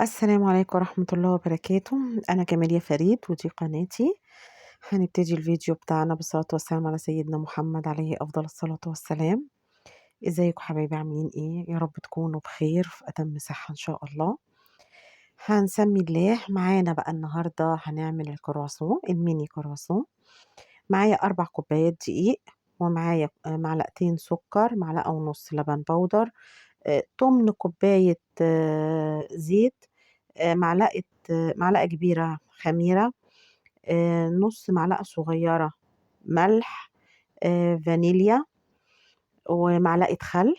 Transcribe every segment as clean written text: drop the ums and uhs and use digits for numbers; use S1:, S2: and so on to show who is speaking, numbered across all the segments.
S1: السلام عليكم ورحمة الله وبركاته. أنا جمالية فريد ودي قناتي. هنبتدي الفيديو بتاعنا بالصلاة والسلام على سيدنا محمد عليه أفضل الصلاة والسلام. ازيكم حبايبي، عاملين ايه؟ يا رب تكونوا بخير في أتم صحة إن شاء الله. هنسمي الله. معانا بقى النهاردة هنعمل الكرواسون، الميني كرواسون. معايا 4 كوبايات دقيق، ومعايا معلقتين سكر، معلقة ونص لبن بودر، تمن كوباية زيت، معلقة كبيرة خميرة، نص معلقة صغيرة ملح، فانيليا، ومعلقة خل،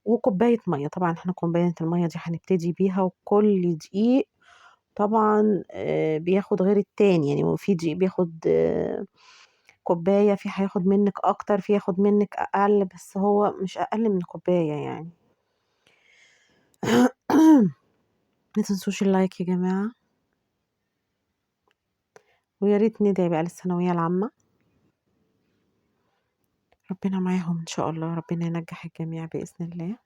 S1: وكوباية مية. طبعا احنا كوباية المية دي هنبتدي بيها، وكل دقيق طبعا بياخد غير التاني. يعني في دقيق بياخد كوباية، في هياخد منك أكتر، في ياخد منك أقل، بس هو مش أقل من كوباية يعني. ما تنسوش اللايك يا جماعة، ويا ريت ندعي بقى للثانوية العامة، ربنا معاهم إن شاء الله، ربنا ينجح الجميع بإذن الله.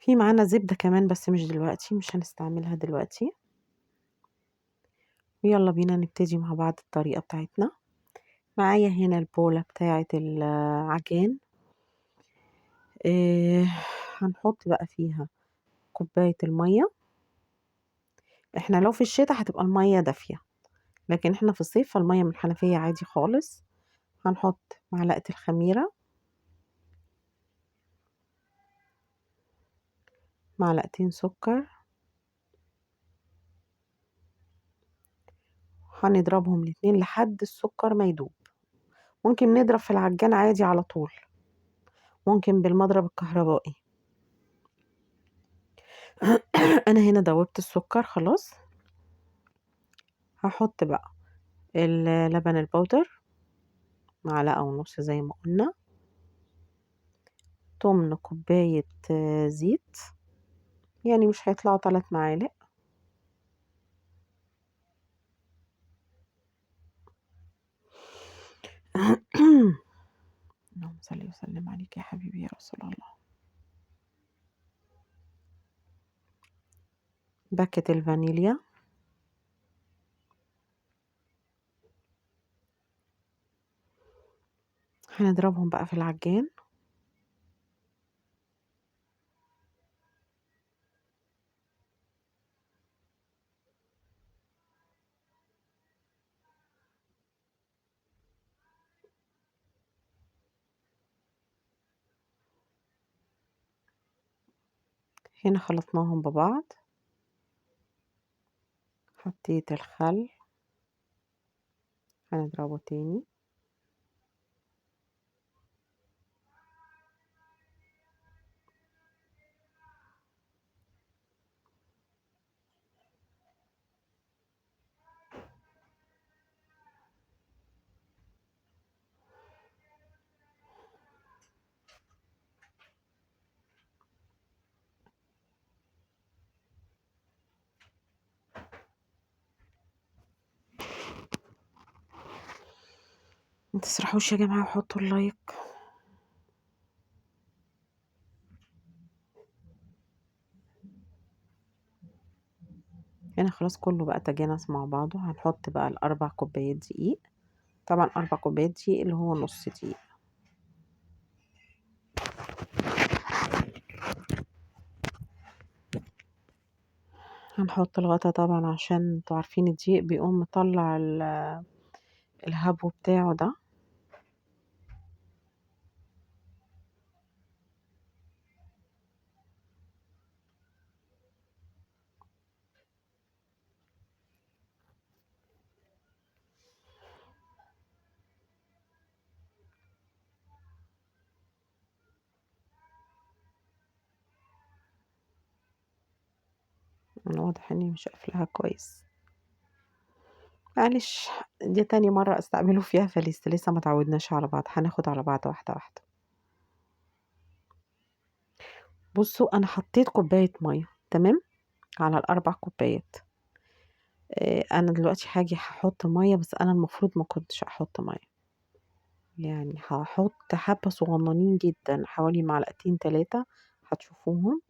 S1: في معانا زبدة كمان بس مش دلوقتي، مش هنستعملها دلوقتي. ويلا بينا نبتدي مع بعض الطريقة بتاعتنا. معايا هنا البولة بتاعة العجين. إيه، هنحط بقى فيها كوباية المية. احنا لو في الشتاء هتبقى المية دافية، لكن احنا في الصيف فالمية من الحنفية عادي خالص. هنحط معلقة الخميرة، معلقتين سكر، هنضربهم الاتنين لحد السكر ما يدوب. ممكن نضرب في العجان عادي على طول، ممكن بالمضرب الكهربائي. انا هنا دوبت السكر خلاص. هحط بقى اللبن البودر، معلقة ونص زي ما قلنا، تمن كوباية زيت، يعني مش هيطلعوا 3 معالق. اللهم صل وسلم عليك يا حبيبي يا رسول الله. باكت الفانيليا، هنضربهم بقى في العجان. هنا خلطناهم ببعض، حطيت الخل، هنضربه تاني. ما تسرحوش يا جماعة وحطوا اللايك. هنا خلاص كله بقى تجانس مع بعضه. هنحط بقى ال4 كوبايات دقيق، طبعا 4 كوبايات دقيق اللي هو نص دقيق. هنحط الغطا طبعا عشان انتوا عارفين الدقيق بيقوم مطلع الهبو بتاعه ده. أنا واضح اني مش قافلاها كويس، معلش، دي تاني مرة استعمله فيها فلسه ما تعودناش على بعض. هناخد على بعض واحدة واحدة. بصوا انا حطيت كوباية مية تمام على ال4 كوبايات. أنا دلوقتي هاجي هاحط مَيّة، بس أنا المفروض ما كنتش أحط مَيّة، يعني هاحط حبّة صغنّنين جدًا حوالي معلقتين 3 هتشوفوهم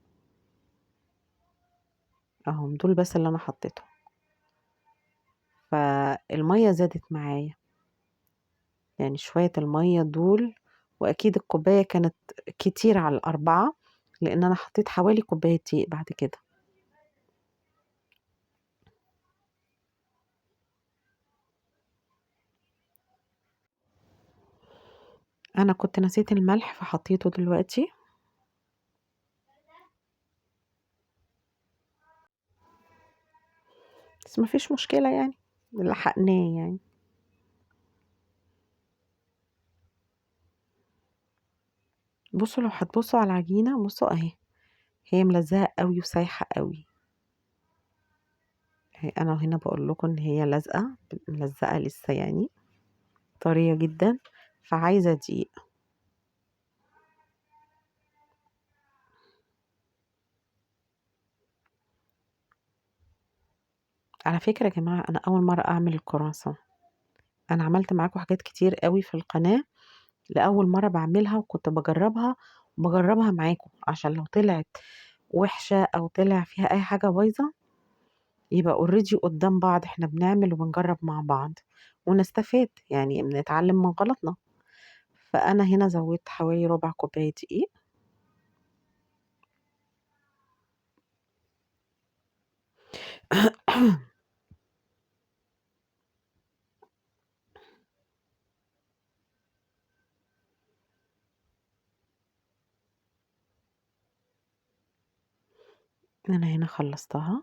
S1: أهُم، دول بس اللي أنا حطيتهم، فالمَيّة زادت معايا، يعني شوية المَيّة دول وأكيد الكوباية كانت كتير على ال4 لإن أنا حطيت حوالي كوباية دقيق بعد كده. أنا كنت نسيت الملح فحطيته دلوقتي. بس ما فيش مشكلة يعني، لحقناه يعني. بُصّوا لو هتبُصّوا على العجينة بُصّوا أهي، هي ملزّقة أوي وسايحة أوي. أهي أنا هنا باقول لكم إن هي لازقة، ملزّقة لسه يعني، طرية جدًا، فعايزة دقيق. على فكرة يا جماعة أنا أول مرّة أعمل الcroissant، أنا عملت معاكم حاجات كتير أوي في القناة، لأول مرّة باعملها وكنت باجرّبها معاكم، عشان لو طلعت وِحشة أو طلع فيها أي حاجة بايظة يبقى already قدّام بعض إحنا بنعمل وبنجرّب مع بعض، ونستفاد، يعني بنتعلّم من غلطنا. فأنا هنا زوّدت حوالي ربع كوباية دقيق. أنا هنا خلّصتها،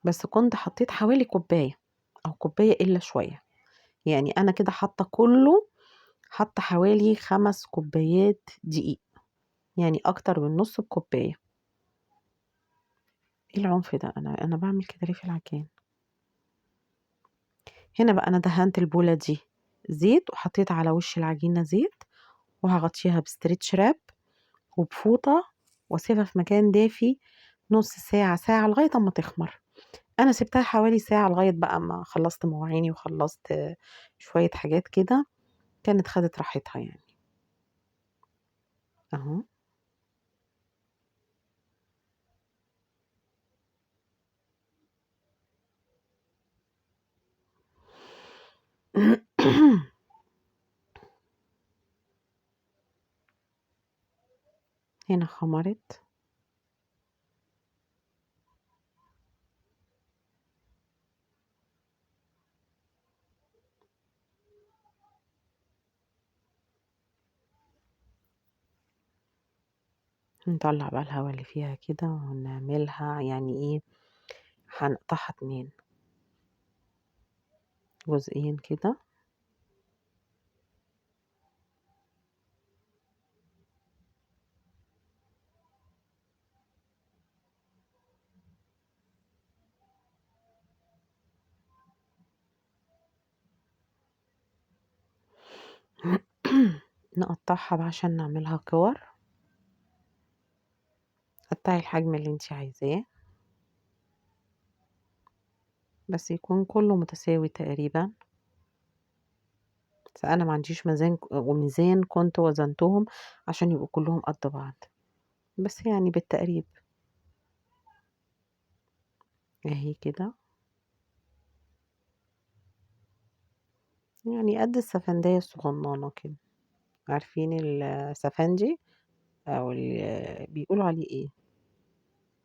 S1: بس كنت حطيت حوالي كوباية أو كوباية إلا شوية، يعني أنا كده حاطة كُلّه حاطة حوالي 5 كوبايات دقيق، يعني أكتر من نُص الكوباية. إيه العنف ده؟ أنا باعمل كده ليه في العجين؟ هنا بقى أنا دهنت البولة دي زيت وحطيت على وش العجينة زيت، وهاغطيها بstretch wrap وبفوطة واسيبها في مكان دافي نُص ساعة، ساعة لغاية أمّا تخمر. أنا سِبتها حوالي ساعة لغاية بقى أمّا خلّصت مواعيني وخلّصت شوية حاجات كده، كانت خدت راحتها يعني. أهو. هنا خمرت. نطلّع بقى الهوا اللي فيها كده ونعملها يعني إيه، هنقطعها 2 جزئين كده. نقطّعها بقى عشان نعملها كِوَر. قطّعي الحجم اللي أنتِ عايزاه، بس يكون كُلّه متساوي تقريبًا. بس أنا ما عنديش وميزان كنت وزنتهم عشان يبقوا كلّهم قد بعض، بس يعني بالتقريب. أهي كده، يعني قد السفندية الصغنّنة كده، عارفين السفنجي أو بيقولوا عليه إيه،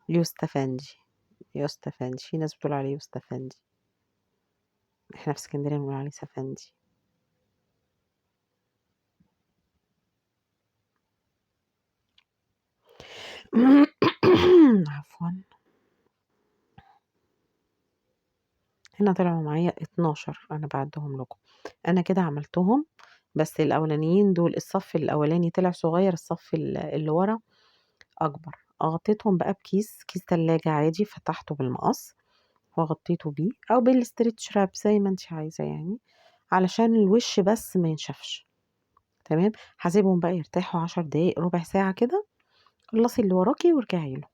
S1: اليوستفندي، يوستفندي، في ناس بتقول عليه يوستفندي، إحنا في إسكندرية بنقول عليه سفندي. عفوًا. هنا طلعوا معايا 12 أنا باعدّهم لكم، أنا كده عملتهم، بس الأولانيين دول الصف الأولاني طلع صغير، الصف اللي ورا أكبر. غطيتهم بقى بكيس، كيس تلاجة عادي فتحته بالمقص وغطيته بيه أو بالstretch wrap زي ما أنتِ عايزة يعني، علشان الوش بس ما ينشفش، تمام. هاسيبهم بقى يرتاحوا 10 دقايق، ربع ساعة كده، خلّصي اللي وراكِ وارجعي له.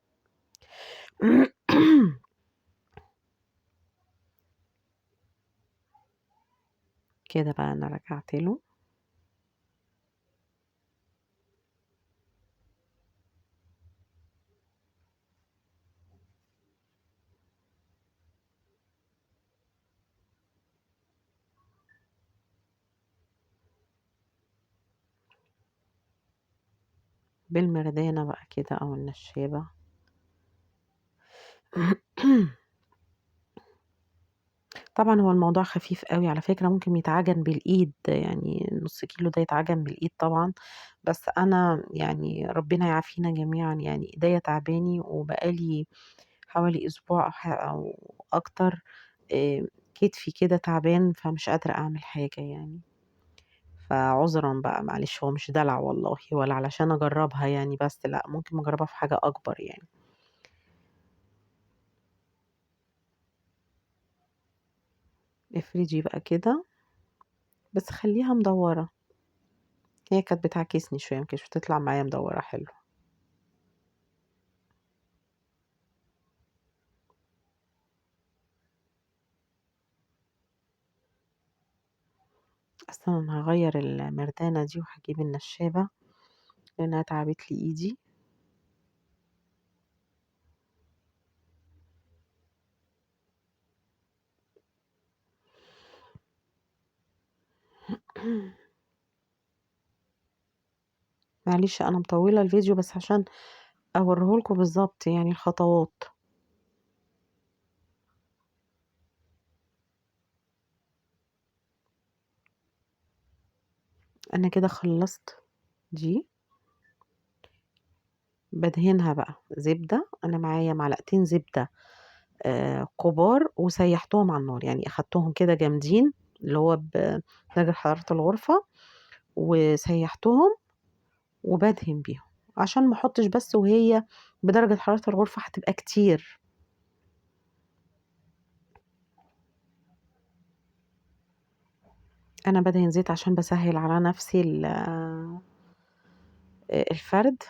S1: كده بقى أنا رجعت له. بالمردانة بقى كده أو النشابة. طبعًا هو الموضوع خفيف أوي على فكرة، ممكن يتعجن بالإيد، يعني نُص كيلو ده يتعجن بالإيد طبعًا، بس أنا يعني ربنا يعافينا جميعًا، يعني إيديّا تعباني وبقى لي حوالي أسبوع أو أكتر، كتفي كده تعبان، فمش قادرة أعمل حاجة يعني. فعذرًا بقى معلش، هو مش دلع والله ولا علشان أجرّبها يعني بس، لأ، ممكن أجرّبها في حاجة أكبر يعني. افردي بقى كده، بس خلّيها مدوّرة، هي كانت بتعكسني شوية، ما كانتش بتطلع معايا مدوّرة حلو. أصلًا أنا هاغيّر المردانة دي وهاجيب النشّابة، لإنها تعبت لي إيدي. معلش أنا مطوّلة الفيديو بس عشان أوريه لكم بالضبط يعني الخطوات. أنا كده خلّصت دي، بادهنها بقى زبدة، أنا معايا معلقتين زبدة كبار وسيّحتهم على النار، يعني أخدتهم كده جامدين اللي هو بدرجة حرارة الغرفة، وسيّحتهم وبادهن بيهم، عشان ما أحطش بس وهي بدرجة حرارة الغرفة هتبقى كتير. أنا بادهن زيت عشان باسهّل على نفسي الفرد.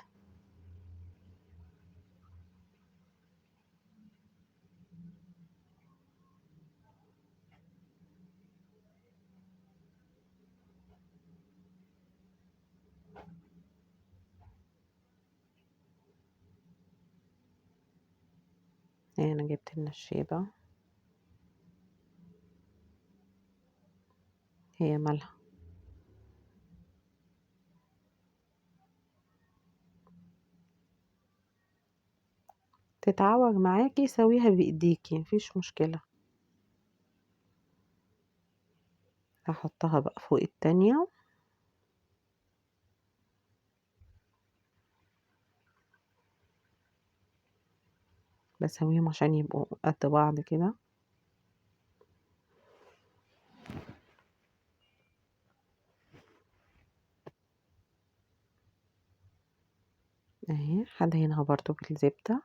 S1: أنا جِبت النشّابة، هي مالها. تتعوج معاكِ ساويها بإيديكِ، ما فيش مشكلة. هاحطها بقى فوق التانية. باساويهم عشان يبقوا قد بعض كده. أهي هادهنها برضه بالزبدة.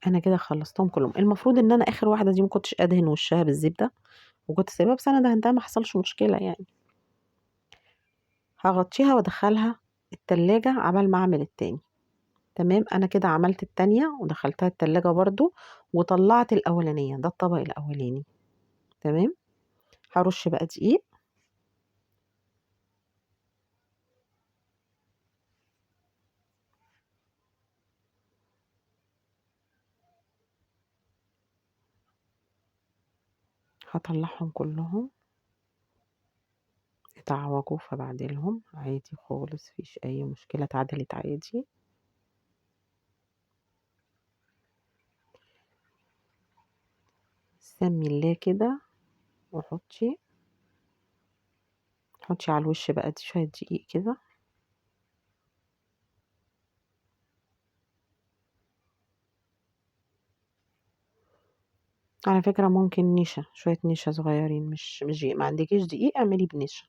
S1: أنا كده خلّصتهم كلّهم، المفروض إن أنا آخر واحدة دي ما كنتش أدهن وشّها بالزبدة، وكنت سايباها بس أنا دهنتها ما حصلش مشكلة يعني. هاغطّيها وأدخّلها التلاجة عقبال ما أعمل التاني. تمام، أنا كده عملت التانية ودخّلتها التلاجة برضه، وطلّعت الأولانية، ده الطبق الأولاني. تمام، هارُش بقى دقيق. هاطلّعهم كلّهم، اتعوجوا فباعدلهم عادي خالص، ما فيش أي مشكلة، اتعدلت عادي. سمّي الله كده حطّي على الوش بقى شوية دقيق كده. على فكرة ممكن نشا، شوية نشا صغيّرين مش دقيق، ما عندكيش دقيق اعملي بنشا.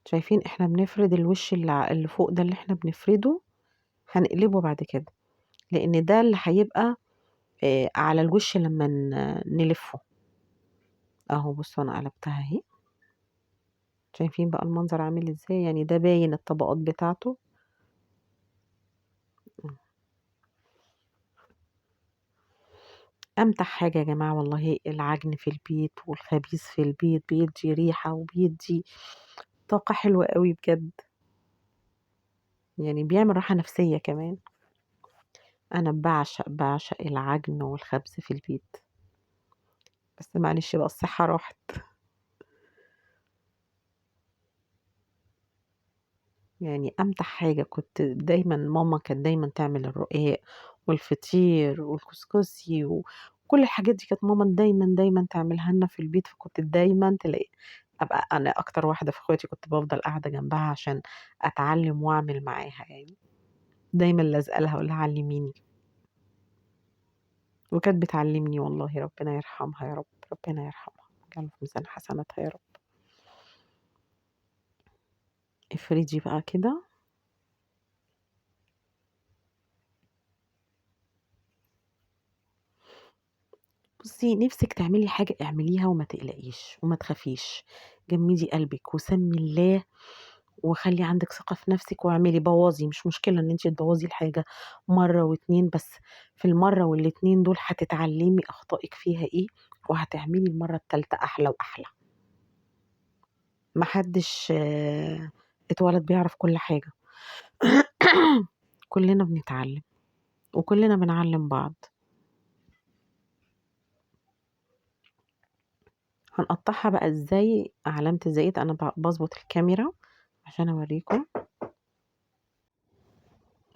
S1: شايفين إحنا بنفرد الوش اللي فوق ده اللي إحنا بنفرده، هنقلبه بعد كده، لإن ده اللي هيبقى على الوش لما نلفه اهو. بصوا انا قلبتها اهي. شايفين بقى المنظر عامل ازاي؟ يعني ده باين الطبقات بتاعته. امتع حاجة يا جماعة والله العجن في البيت والخبيز في البيت، بيدي ريحة وبيدي طاقة حلوة قوي بجد، يعني بيعمل راحة نفسية كمان. انا بعشق العجن والخبز في البيت، بس معلش بقى الصحة راحت. يعني امتع حاجة كنت دايما ماما كانت دايما تعمل الرقاق والفطير والكسكسي وكل الحاجات دي كانت ماما دايما تعملها لنا في البيت، فكنت دايما تلاقي ابقى انا اكتر واحدة في اخواتي كنت بفضل قاعدة جنبها عشان اتعلم واعمل معاها يعني. دايما لازقة لها اقول لها علميني، وكانت بتعلمني والله. ربنا يرحمها يا رب، ربنا يرحمها، كان في ميزان حسناتها يا رب. افرضي بقى كده. بصي نفسك تعملي حاجة اعمليها وما تقلقيش وما تخافيش. جمدي قلبك وسمي الله، وخلي عندك ثقة في نفسك واعملي. بوظي، مش مشكلة ان انت تبوظي الحاجة مرة واتنين، بس في المرة والاتنين دول هتتعلمي اخطائك فيها ايه، وهتعملي المرة التالتة احلى واحلى. محدش اتولد بيعرف كل حاجة. كلنا بنتعلم وكلنا بنعلم بعض. هنقطعها بقى ازاي؟ علامة الزائد انا بظبط الكاميرا عشان اوريكم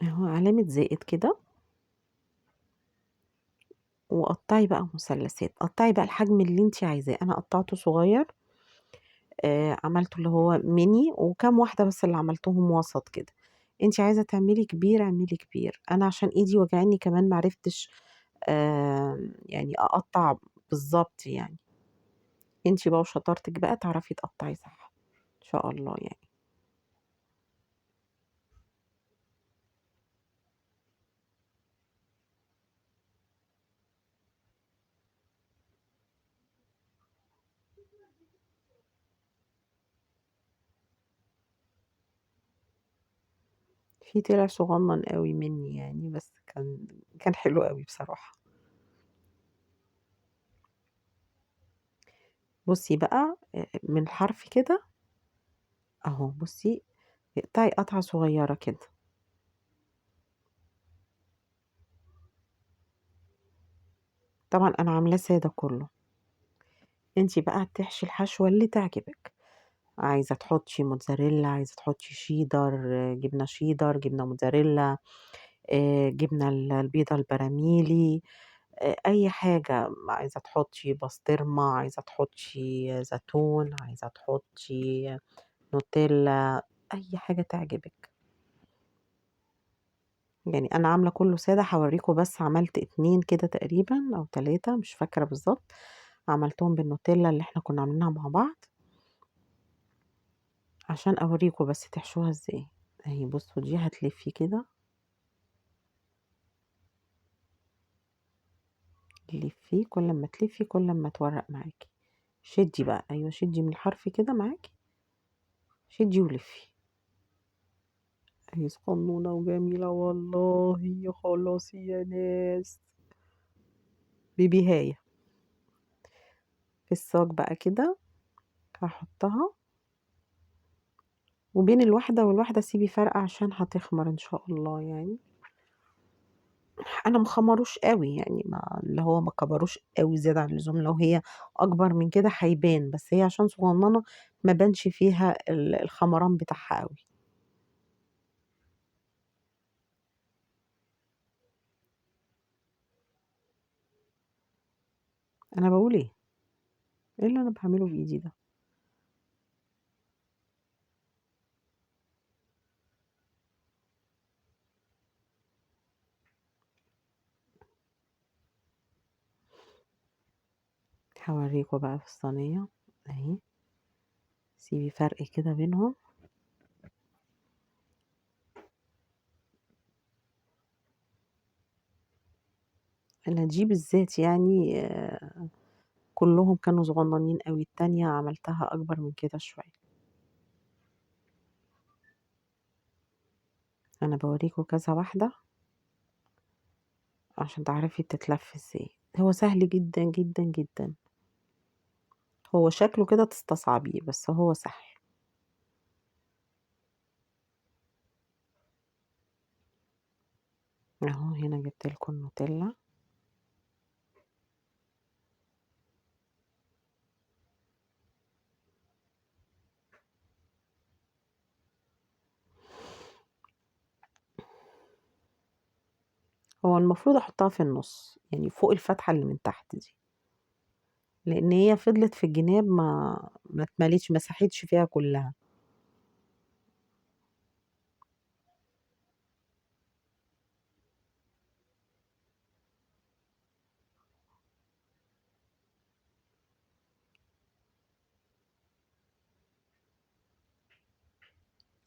S1: اهو، علامة زائد كده. وقطعي بقى مثلثات، قطعي بقى الحجم اللي انت عايزاه. انا قطعته صغير، عملته اللي هو ميني، وكام واحدة بس اللي عملتهم وسط كده. انت عايزة تعملي كبير اعملي كبير. انا عشان ايدي وجعاني كمان معرفتش يعني اقطع بالظبط يعني. انت بقى وشطارتك بقى تعرفي تقطعي صح ان شاء الله يعني. في طلع صغنن قوي مني يعني، بس كان حلو قوي بصراحة. بصي بقى من الحرف كده اهو. بصي اقطعي قطعة صغيرة كده. طبعا انا عاملاه سادة كله. انتي بقى هتحشي الحشوة اللي تعجبك. عايزة تحطي موتزاريلا، عايزة تحطي شيدر، جبنة شيدر، جبنة موتزاريلا، جبنة البيضة البراميلي، اي حاجة. عايزة تحطي بسطرمة، عايزة تحطي زيتون، عايزة تحطي نوتيلا، اي حاجة تعجبك. يعني انا عاملة كله سادة، هوريكم بس عملت 2 كده تقريبا او 3 مش فاكرة بالظبط. عملتهم بالنوتيلا اللي احنا كنا عاملينها مع بعض عشان اوريكم بس تحشوها ازاي. اهي بصوا دي هتلفي كده، تلفي كل ما تلفي كل ما تورق معاكي. شدي بقى، ايوه شدي من الحرف كده معاكي، شدي ولفي. اهي صغنونة وجميلة والله. خلاص يا ناس، بيبي هاية في الصاج بقى كده. هحطها، وبين الواحدة والواحدة سيبي فرق عشان هتخمر ان شاء الله يعني. انا مخمروش قوي يعني، ما اللي هو ما كبروش قوي زيادة عن اللزوم. لو هي اكبر من كده هيبان، بس هي عشان صغننة ما بانش فيها الخمران بتاعها قوي. انا بقول ايه؟ ايه اللي انا بعمله بايدي ده؟ هوريكوا بقى في الصينية اهي. سيبي فرق كده بينهم. أنا دي بالذات يعني كلّهم كانوا صغنّنين أوي، التانية عملتها أكبر من كده شوية. أنا باورّيكم كذا واحدة عشان تعرفي بتتلف إزاي. هو سهل جدًا، جدًا، جدًا. هو شكله كده تستصعبيه، بس هو سهل. أهو هنا جِبت لكم النوتيلا. هو المفروض أحطها في النُص، يعني فوق الفتحة اللي من تحت دي، لإن هي فضلت في الجناب ما اتملِتش، ما ساحتش فيها كلّها.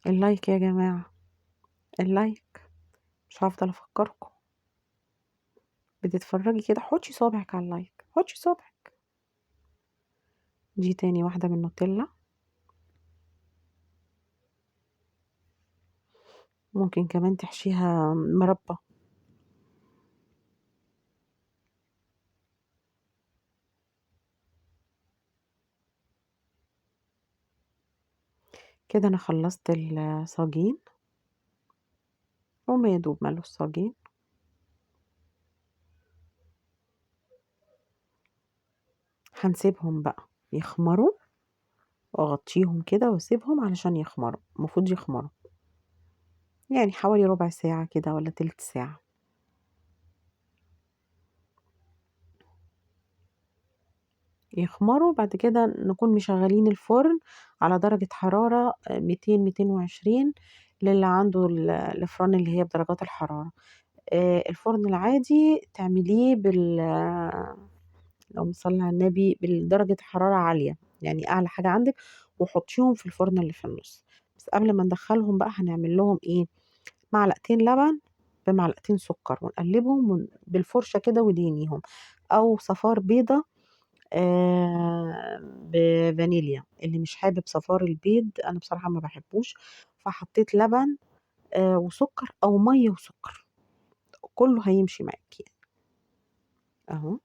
S1: اللايك يا جماعة، اللايك، مش هافضل أفكّركم. بتتفرّجي كده حُطّي صوابعِك على اللايك، حُطّي صوابعِك. دي تاني واحدة بالنوتيلا. ممكن كمان تحشيها مربى. كده أنا خلّصت الصاجين، هُم يا دوب مالوا الصاجين. هنسيبهم بقى يخمروا وأغطّيهم كده وأسيبهم علشان يخمروا، المفروض يخمروا. يعني حوالي ربع ساعة كده والّا تِلت ساعة. يخمروا، بعد كده نكون مشغّلين الفرن على درجة حرارة 200، 220 للي عنده الفران اللي هي بدرجات الحرارة. الفرن العادي تعمليه اللهم صل على النبي، بدرجة حرارة عالية، يعني أعلى حاجة عندِك، وحطّيهم في الفرن اللي في النُص. بس قبل ما ندخّلهم بقى هنعمل لهم إيه، معلقتين لبن بمعلقتين سُكّر ونقلّبهم بالفرشة كده وادهنيهم، أو صفار بيضة بفانيليا. اللي مش حابب صفار البيض، أنا بصراحة ما باحبوش، فحطيت لبن وسُكّر أو مَيّة وسُكّر، كُلّه هيمشي معاكِ يعني. أهو.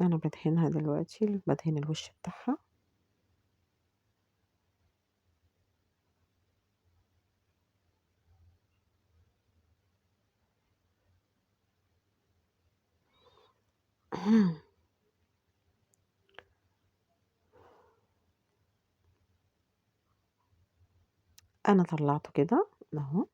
S1: أنا بادهنها دلوقتي، بادهن الوش بتاعها. أنا طلّعته كده أهو.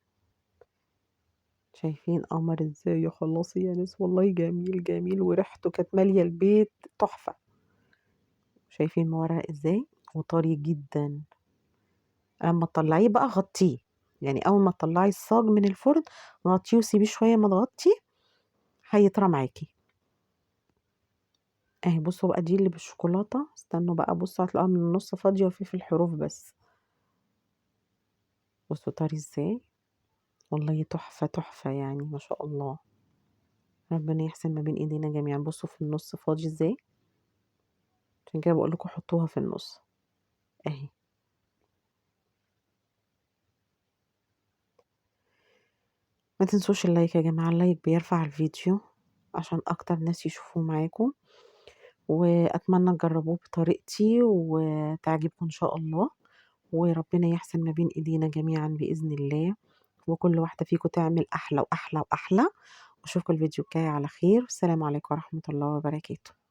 S1: شايفين قمر إزاي؟ خلّصي يا ناس، والله جميل، جميل، وريحته كانت مالية البيت تحفة. شايفين مورق إزاي؟ وطري جدًا. أمّا تطلّعيه بقى غطّيه، يعني أول ما تطلّعي الصاج من الفرن غطّيه وسيبيه شوية متغطّي، هيطرى معاكِ. أهي بُصّوا بقى دي اللي بالشوكولاتة، استنوا بقى بُصّوا هتلاقوها من النُص فاضية وفي الحروف بس. بُصّوا طري إزاي؟ والله تحفة، تحفة يعني ما شاء الله. ربنا يحسن ما بين إيدينا جميعًا. بُصّوا في النُص فاضي إزاي؟ عشان كده باقول لكم حطّوها في النُص، أهي. ما تنسوش اللايك يا جماعة، اللايك بيرفع الفيديو عشان أكتر ناس يشوفوه معاكم، وأتمنى تجرّبوه بطريقتي وتعجبكم إن شاء الله، وربنا يحسن ما بين إيدينا جميعًا بإذن الله، وكل واحدة فيكم تعمل أحلى وأحلى وأحلى. وأشوفكم الفيديو الجاي على خير، والسلام عليكم ورحمة الله وبركاته.